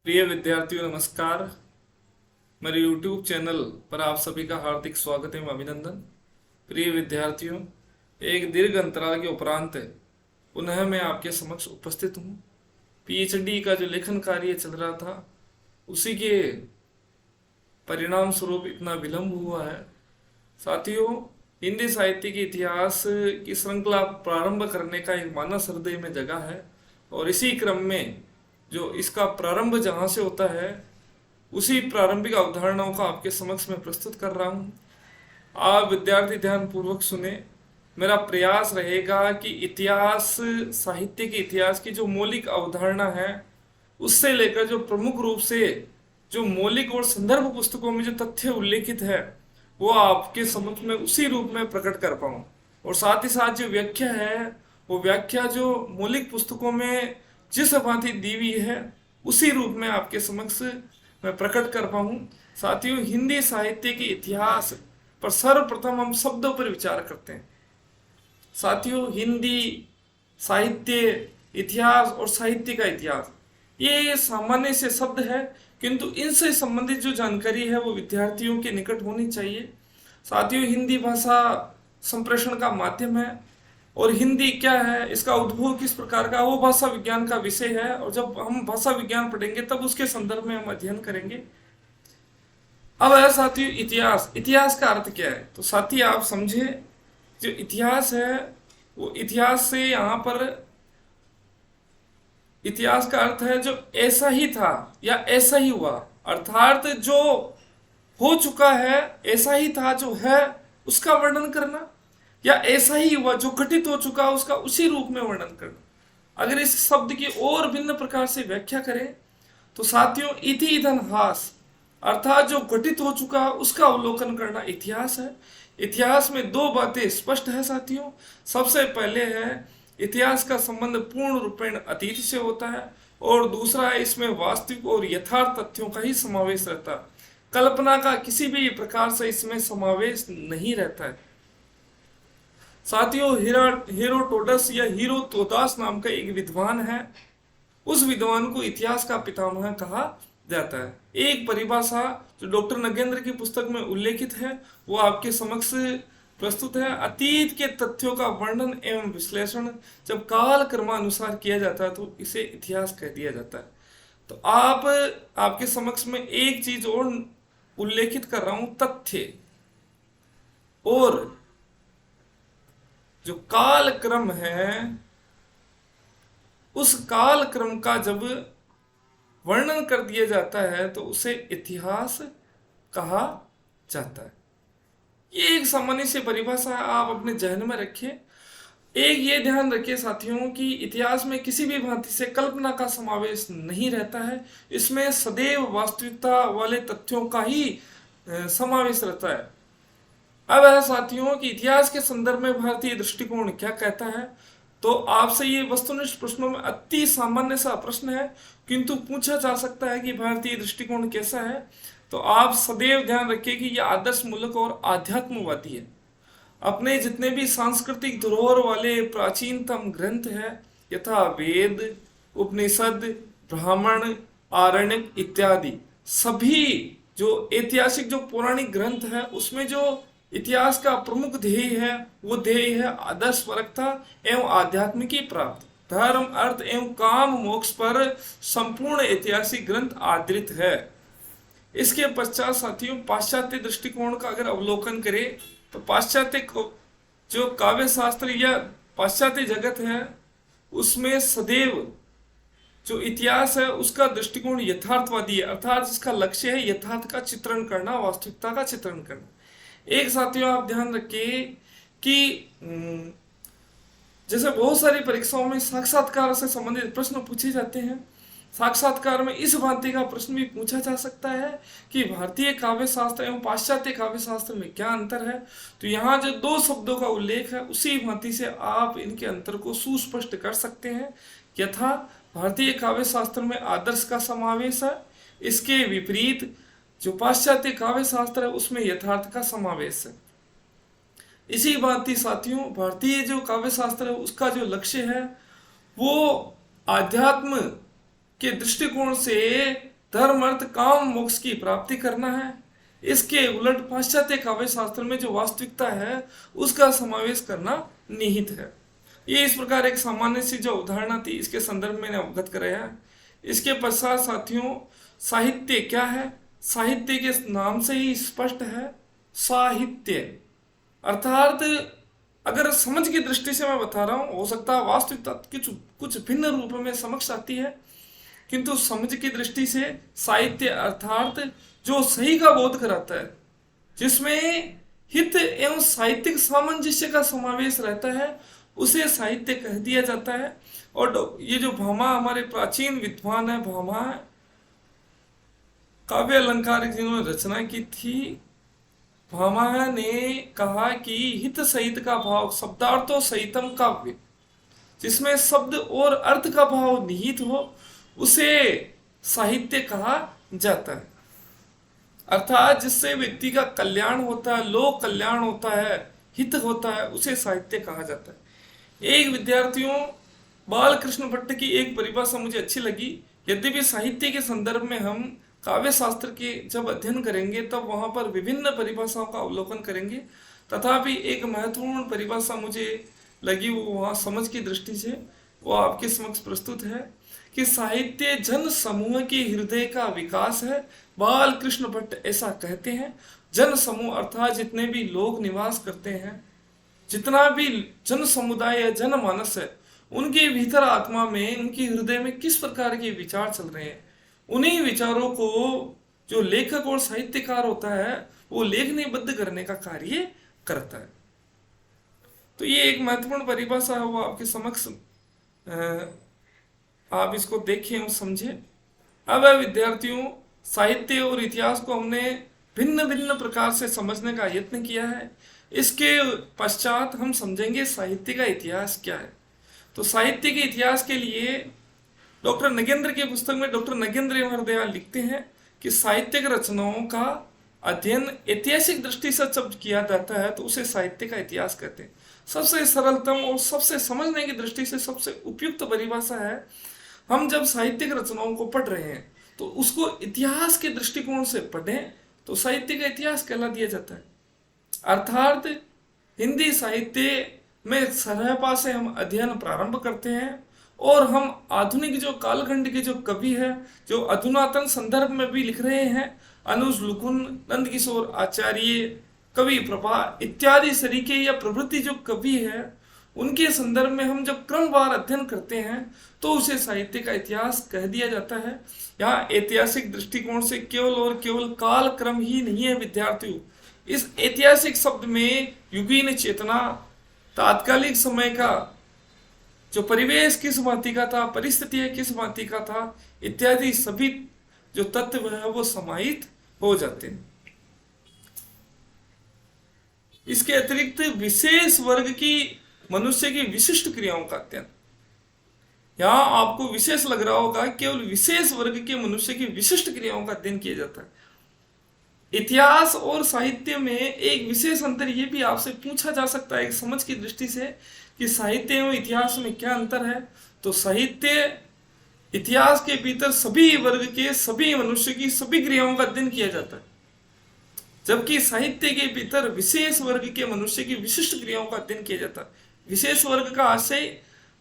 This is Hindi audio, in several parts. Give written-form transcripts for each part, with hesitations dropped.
प्रिय विद्यार्थियों नमस्कार। मेरे YouTube चैनल पर आप सभी का हार्दिक स्वागत एवं अभिनंदन। प्रिय विद्यार्थियों, एक दीर्घ अंतराल के उपरांत पुनः मैं आपके समक्ष उपस्थित हूँ। पीएचडी का जो लेखन कार्य चल रहा था उसी के परिणाम स्वरूप इतना विलंब हुआ है। साथियों, हिंदी साहित्य के इतिहास की श्रृंखला प्रारंभ करने का एक मानस हृदय में जगह है और इसी क्रम में जो इसका प्रारंभ जहाँ से होता है उसी प्रारंभिक अवधारणाओं का आपके समक्ष में प्रस्तुत कर रहा हूँ। आप विद्यार्थी ध्यान पूर्वक सुने। मेरा प्रयास रहेगा कि इतिहास, साहित्य के इतिहास की जो मौलिक अवधारणा है उससे लेकर जो प्रमुख रूप से जो मौलिक और संदर्भ पुस्तकों में जो तथ्य उल्लेखित है वो आपके समक्ष में उसी रूप में प्रकट कर पाऊँ। और साथ ही साथ जो व्याख्या है वो व्याख्या जो मौलिक पुस्तकों में जिस भांति दी हुई है उसी रूप में आपके समक्ष मैं प्रकट कर पाऊँ। साथियों, हिंदी साहित्य के इतिहास पर सर्वप्रथम हम शब्दों पर विचार करते हैं। साथियों, हिंदी साहित्य इतिहास और साहित्य का इतिहास ये सामान्य से शब्द है, किंतु इनसे संबंधित जो जानकारी है वो विद्यार्थियों के निकट होनी चाहिए। साथियों, हिंदी भाषा संप्रेषण का माध्यम है और हिंदी क्या है, इसका उद्भव किस प्रकार का, वो भाषा विज्ञान का विषय है। और जब हम भाषा विज्ञान पढ़ेंगे तब उसके संदर्भ में हम अध्ययन करेंगे। अब है साथियों इतिहास। इतिहास का अर्थ क्या है? तो साथी आप समझे, जो इतिहास है वो इतिहास से यहाँ पर इतिहास का अर्थ है जो ऐसा ही था या ऐसा ही हुआ, अर्थात जो हो चुका है, ऐसा ही था जो है उसका वर्णन करना, या ऐसा ही हुआ जो घटित हो चुका उसका उसी रूप में वर्णन करना। अगर इस शब्द की और भिन्न प्रकार से व्याख्या करें तो साथियों इति ईदन हास, अर्थात जो घटित हो चुका उसका अवलोकन करना इतिहास है। इतिहास में दो बातें स्पष्ट है साथियों। सबसे पहले है इतिहास का संबंध पूर्ण रूपेण अतीत से होता है और दूसरा है इसमें वास्तविक और यथार्थ तथ्यों का ही समावेश रहता है। कल्पना का किसी भी प्रकार से इसमें समावेश नहीं रहता है। साथियों, हेरोडोटस या हीरोटोदास नाम का एक विद्वान है। उस विद्वान को इतिहास का पितामह कहा जाता है। एक परिभाषा जो डॉक्टर नगेंद्र की पुस्तक में उल्लेखित है वो आपके समक्ष प्रस्तुत है। अतीत के तथ्यों का वर्णन एवं विश्लेषण जब काल क्रमानुसार किया जाता है तो इसे इतिहास कह दिया जाता है। तो आपके समक्ष में एक चीज और उल्लेखित कर रहा हूं, तथ्य। और जो काल क्रम है उस काल क्रम का जब वर्णन कर दिया जाता है तो उसे इतिहास कहा जाता है। ये एक सामान्य सी परिभाषा है, आप अपने जहन में रखिए। एक ये ध्यान रखिए साथियों कि इतिहास में किसी भी भांति से कल्पना का समावेश नहीं रहता है। इसमें सदैव वास्तविकता वाले तथ्यों का ही समावेश रहता है। अब है साथियों कि इतिहास के संदर्भ में भारतीय दृष्टिकोण क्या कहता है। तो आपसे ये वस्तुनिष्ठ प्रश्नों में अति सामान्य सा प्रश्न है, किंतु पूछा जा सकता है कि भारतीय दृष्टिकोण कैसा है। तो आप सदैव ध्यान रखिए कि यह आदर्श मूलक और आध्यात्मवादी है। अपने जितने भी सांस्कृतिक धरोहर वाले प्राचीनतम ग्रंथ है, यथा वेद, उपनिषद, ब्राह्मण, आरण्यक इत्यादि, सभी जो ऐतिहासिक जो पौराणिक ग्रंथ है उसमें जो इतिहास का प्रमुख ध्येय है वो ध्येय है आदर्श परकता एवं आध्यात्म की प्राप्ति। धर्म, अर्थ एवं काम मोक्ष पर संपूर्ण ऐतिहासिक ग्रंथ आधारित है। इसके पश्चात साथियों पाश्चात्य दृष्टिकोण का अगर अवलोकन करें तो पाश्चात्य जो काव्य शास्त्र या पाश्चात्य जगत है उसमें सदैव जो इतिहास है उसका दृष्टिकोण यथार्थवादी है, अर्थात इसका लक्ष्य है यथार्थ का चित्रण करना, वास्तविकता का चित्रण करना। एक साथियों आप ध्यान रखिए कि जैसे बहुत सारी परीक्षाओं में साक्षात्कार से संबंधित प्रश्न पूछे जाते हैं। साक्षात्कार में इस भांति का प्रश्न भी पूछा जा सकता है कि भारतीय काव्य शास्त्र एवं पाश्चात्य काव्य शास्त्र में क्या अंतर है। तो यहाँ जो दो शब्दों का उल्लेख है उसी भांति से आप इनके अंतर को सुस्पष्ट कर सकते हैं। यथा भारतीय काव्य शास्त्र में आदर्श का समावेश है, इसके विपरीत जो पाश्चात्य काव्य शास्त्र है उसमें यथार्थ का समावेश है। इसी भांति साथियों भारतीय जो काव्य शास्त्र है उसका जो लक्ष्य है वो आध्यात्म के दृष्टिकोण से धर्म अर्थ काम मोक्ष की प्राप्ति करना है। इसके उलट पाश्चात्य काव्य शास्त्र में जो वास्तविकता है उसका समावेश करना निहित है। ये इस प्रकार एक सामान्य सी जो अवधारणा थी, इसके संदर्भ में अवगत कराया। इसके पश्चात साथियों, साहित्य क्या है? साहित्य के नाम से ही स्पष्ट है, साहित्य अर्थात अगर समझ की दृष्टि से मैं बता रहा हूं, हो सकता है वास्तविकता कुछ कुछ भिन्न रूप में समझ आती है, किंतु समझ की दृष्टि से साहित्य अर्थात जो सही का बोध कराता है, जिसमें हित एवं साहित्यिक सामंजस्य का समावेश रहता है, उसे साहित्य कह दिया जाता है। और ये जो भामा हमारे प्राचीन विद्वान है, भामा काव्य अलंकार जिन्होंने रचना की थी, भामा ने कहा कि हित सहित का भाव शब्दार्थो सहितम काव्य, जिसमें शब्द और अर्थ का भाव निहित हो, उसे साहित्य कहा जाता है। अर्थात जिससे व्यक्ति का कल्याण होता है, लोक कल्याण होता है, हित होता है, उसे साहित्य कहा जाता है। एक विद्यार्थियों बालकृष्ण भट्ट की एक परिभाषा मुझे अच्छी लगी। यद्यपि साहित्य के संदर्भ में हम काव्य शास्त्र के जब अध्ययन करेंगे तब वहां पर विभिन्न परिभाषाओं का अवलोकन करेंगे, तथापि एक महत्वपूर्ण परिभाषा मुझे लगी, वो वहां समझ की दृष्टि से वो आपके समक्ष प्रस्तुत है कि साहित्य जन समूह के हृदय का विकास है। बाल कृष्ण भट्ट ऐसा कहते हैं। जन समूह अर्थात जितने भी लोग निवास करते हैं, जितना भी जन समुदाय या जनमानस है, उनके भीतर आत्मा में, उनके हृदय में किस प्रकार के विचार चल रहे हैं, उन्हीं विचारों को जो लेखक और साहित्यकार होता है वो लेखनीबद्ध करने का कार्य करता है। तो ये एक महत्वपूर्ण परिभाषा है, वो आपके समक्ष आप इसको देखें और समझें। अब विद्यार्थियों, साहित्य और इतिहास को हमने भिन्न भिन्न प्रकार से समझने का यत्न किया है। इसके पश्चात हम समझेंगे साहित्य का इतिहास क्या है। तो साहित्य के इतिहास के लिए डॉक्टर नगेंद्र की पुस्तक में डॉक्टर नगेंद्र हरदयाल लिखते हैं कि साहित्यिक रचनाओं का अध्ययन ऐतिहासिक दृष्टि से जब किया जाता है तो उसे साहित्य का इतिहास कहते हैं। सबसे सरलतम और सबसे समझने की दृष्टि से सबसे उपयुक्त परिभाषा है, हम जब साहित्यिक रचनाओं को पढ़ रहे हैं तो उसको इतिहास के दृष्टिकोण से पढ़ें तो साहित्य का इतिहास कहला दिया जाता है। अर्थात हिंदी साहित्य में सरहपा से हम अध्ययन प्रारंभ करते हैं और हम आधुनिक जो कालखंड के जो कवि है, जो अधुनातन संदर्भ में भी लिख रहे हैं, अनुज लुकुन, नंदकिशोर आचार्य, कवि प्रभा इत्यादि सरीके या प्रवृत्ति जो कवि है, उनके संदर्भ में हम जब क्रमवार अध्ययन करते हैं तो उसे साहित्य का इतिहास कह दिया जाता है। यहाँ ऐतिहासिक दृष्टिकोण से केवल और केवल काल क्रम ही नहीं है विद्यार्थियों। इस ऐतिहासिक शब्द में युगीन चेतना, तात्कालिक समय का जो परिवेश किस भांति का था, परिस्थितियां किस भांति का था, इत्यादि सभी जो तत्व है वो समाहित हो जाते हैं। इसके अतिरिक्त विशेष वर्ग की मनुष्य की विशिष्ट क्रियाओं का अध्ययन, यहाँ आपको विशेष लग रहा होगा, केवल विशेष वर्ग के मनुष्य की विशिष्ट क्रियाओं का अध्ययन किया जाता है। इतिहास और साहित्य में एक विशेष अंतर यह भी आपसे पूछा जा सकता है एक समझ की दृष्टि से कि साहित्य एवं इतिहास में क्या अंतर है। तो साहित्य इतिहास के भीतर सभी वर्ग के सभी मनुष्य की सभी क्रियाओं का अध्ययन किया जाता है, जबकि साहित्य के भीतर विशेष वर्ग के मनुष्य की विशिष्ट क्रियाओं का अध्ययन किया जाता है। विशेष वर्ग का आशय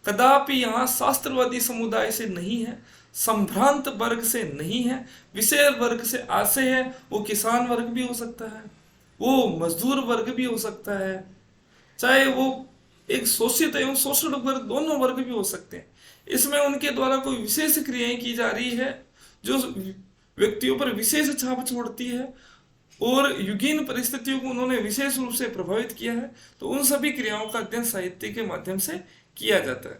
कदापि यहाँ शास्त्रवादी समुदाय से नहीं है, संभ्रांत वर्ग से नहीं है। विशेष वर्ग से आशय है वो किसान वर्ग भी हो सकता है, वो मजदूर वर्ग भी हो सकता है, चाहे वो एक शोषित एवं शोषण वर्ग, दोनों वर्ग भी हो सकते हैं। इसमें उनके द्वारा कोई विशेष क्रियाएं की जा रही है जो व्यक्तियों पर विशेष छाप छोड़ती है और युगीन परिस्थितियों को उन्होंने विशेष रूप से प्रभावित किया है, तो उन सभी क्रियाओं का अध्ययन साहित्य के माध्यम से किया जाता है।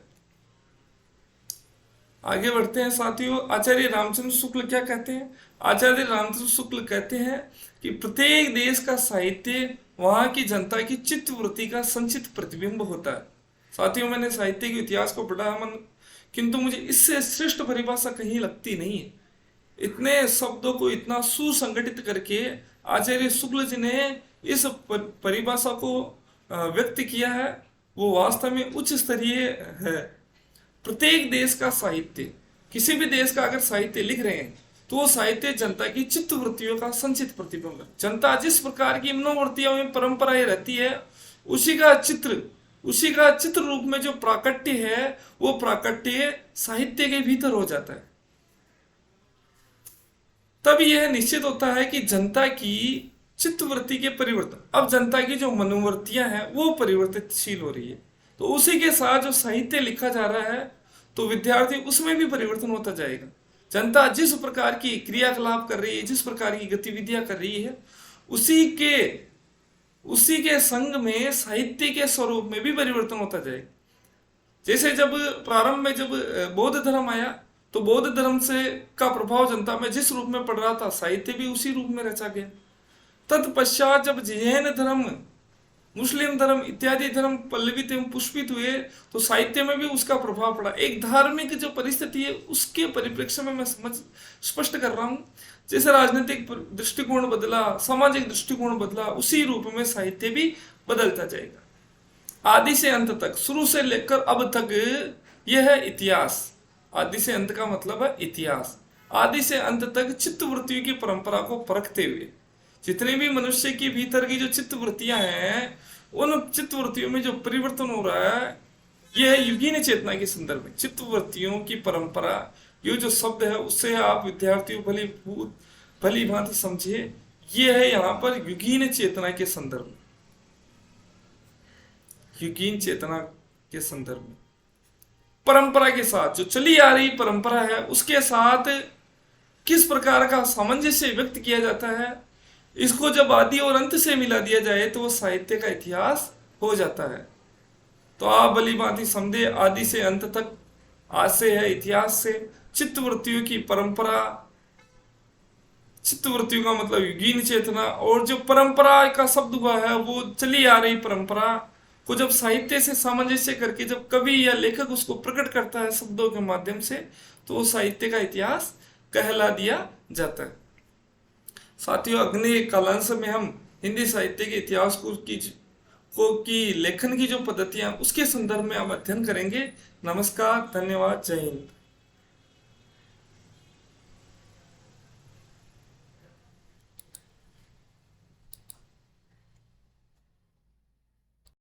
आगे बढ़ते हैं साथियों। आचार्य रामचंद्र शुक्ल क्या कहते हैं? आचार्य रामचंद्र शुक्ल कहते हैं कि प्रत्येक देश का साहित्य वहां की जनता की चित्तवृत्ति का संचित प्रतिबिंब होता है। साथियों, मैंने साहित्य के इतिहास को पढ़ा है, किंतु मुझे इससे श्रेष्ठ परिभाषा कहीं लगती नहीं है। इतने शब्दों को इतना सुसंगठित करके आचार्य शुक्ल जी ने इस परिभाषा को व्यक्त किया है, वो वास्तव में उच्च स्तरीय है। प्रत्येक देश का साहित्य, किसी भी देश का अगर साहित्य लिख रहे हैं तो वो साहित्य जनता की चित्त वृत्तियों का संचित प्रतिबिंब है। जनता जिस प्रकार की मनोवृत्तियों में परंपराएं रहती है, उसी का चित्र रूप में जो प्राकट्य है, वो प्राकट्य साहित्य के भीतर हो जाता है। तब यह निश्चित होता है कि जनता की चित्तवृत्ति के परिवर्तन, अब जनता की जो मनोवृत्तियां हैं वो परिवर्तितशील हो रही है, तो उसी के साथ जो साहित्य लिखा जा रहा है तो विद्यार्थी उसमें भी परिवर्तन होता जाएगा। जनता जिस प्रकार की क्रियाकलाप कर रही है, जिस प्रकार की गतिविधियां कर रही है, उसी के संग में साहित्य के स्वरूप में भी परिवर्तन होता जाएगा। जैसे जब प्रारंभ में जब बौद्ध धर्म आया, तो बौद्ध धर्म से का प्रभाव जनता में जिस रूप में पड़ रहा था, साहित्य भी उसी रूप में रचा गया। तत्पश्चात जब जैन धर्म, मुस्लिम धर्म इत्यादि धर्म पल्लवित एवं पुष्पित हुए, तो साहित्य में भी उसका प्रभाव पड़ा। एक धार्मिक जो परिस्थिति है उसके परिप्रेक्ष्य में मैं स्पष्ट कर रहा हूँ। जैसे राजनीतिक दृष्टिकोण बदला, सामाजिक दृष्टिकोण बदला, उसी रूप में साहित्य भी बदलता जाएगा। आदि से अंत तक, शुरू से लेकर अब तक, यह है इतिहास। आदि से अंत का मतलब है इतिहास। आदि से अंत तक चित्तवृत्तियों की परंपरा को परखते हुए जितने भी मनुष्य के भीतर की जो चित्तवृत्तियां हैं, उन चित्तवृत्तियों में जो परिवर्तन हो रहा है, यह है युगीन चेतना के संदर्भ में चित्तवृत्तियों की परंपरा। ये जो शब्द है उससे आप विद्यार्थियों भली भांति समझिए, ये है यहाँ पर युगीन चेतना के संदर्भ में, युगीन चेतना के संदर्भ में परंपरा के साथ जो चली आ रही परंपरा है, उसके साथ किस प्रकार का सामंजस्य व्यक्त किया जाता है, इसको जब आदि और अंत से मिला दिया जाए तो वो साहित्य का इतिहास हो जाता है। तो आप भली भांति समझे, आदि से अंत तक, आज से है इतिहास से, चित्तवृत्तियों की परंपरा, चित्तवृत्तियों का मतलब युगीन चेतना, और जो परंपरा का शब्द हुआ है वो चली आ रही परंपरा को जब साहित्य से सामंजस्य करके जब कवि या लेखक उसको प्रकट करता है शब्दों के माध्यम से, तो वो साहित्य का इतिहास कहला दिया जाता है। साथियों, अगले कालांश में हम हिंदी साहित्य के इतिहास की लेखन की जो पद्धतियां उसके संदर्भ में हम अध्ययन करेंगे। नमस्कार, धन्यवाद, जय हिंद।